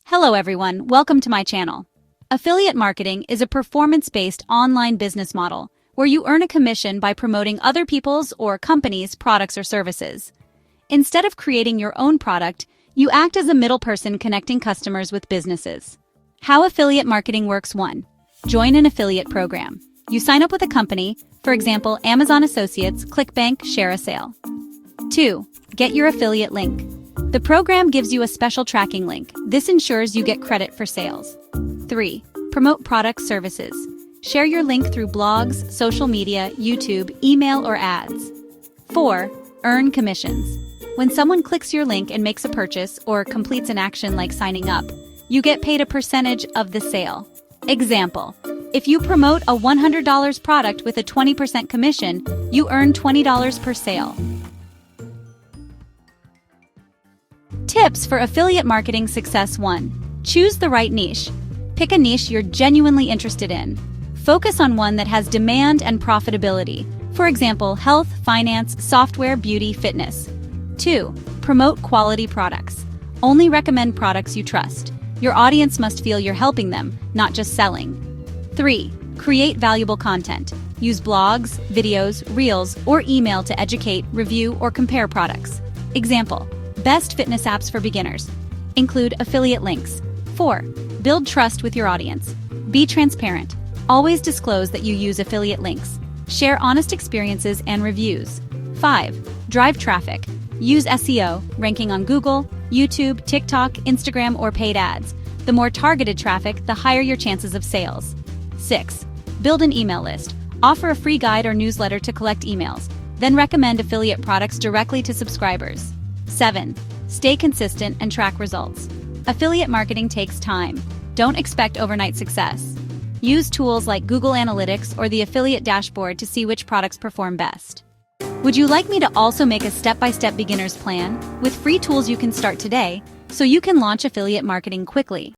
Hello everyone, welcome to my channel. Affiliate marketing is a performance-based online business model where you earn a commission by promoting other people's or companies' products or services. Instead of creating your own product, you act as a middle person connecting customers with businesses. How affiliate marketing works: 1. Join an affiliate program. You sign up with a company, for example, Amazon Associates, ClickBank, ShareASale. 2. Get your affiliate link. The program gives you a special tracking link. This ensures you get credit for sales. 3. Promote product services. Share your link through blogs, social media, YouTube, email, or ads. 4. Earn commissions. When someone clicks your link and makes a purchase or completes an action like signing up, you get paid a percentage of the sale. Example: if you promote a $100 product with a 20% commission, you earn $20 per sale. Tips for affiliate marketing success: 1. Choose the right niche. Pick a niche you're genuinely interested in. Focus on one that has demand and profitability. For example, health, finance, software, beauty, fitness. 2. Promote quality products. Only recommend products you trust. Your audience must feel you're helping them, not just selling. 3. Create valuable content. Use blogs, videos, reels, or email to educate, review, or compare products. Example: best fitness apps for beginners. Include affiliate links. 4. Build trust with your audience. Be transparent. Always disclose that you use affiliate links. Share honest experiences and reviews. 5. Drive traffic. Use SEO, ranking on Google, YouTube, TikTok, Instagram, or paid ads. The more targeted traffic, the higher your chances of sales. 6. Build an email list. Offer a free guide or newsletter to collect emails. Then recommend affiliate products directly to subscribers. 7. Stay consistent and track results. Affiliate marketing takes time. Don't expect overnight success. Use tools like Google Analytics or the affiliate dashboard to see which products perform best. Would you like me to also make a step-by-step beginner's plan? With free tools you can start today, so you can launch affiliate marketing quickly.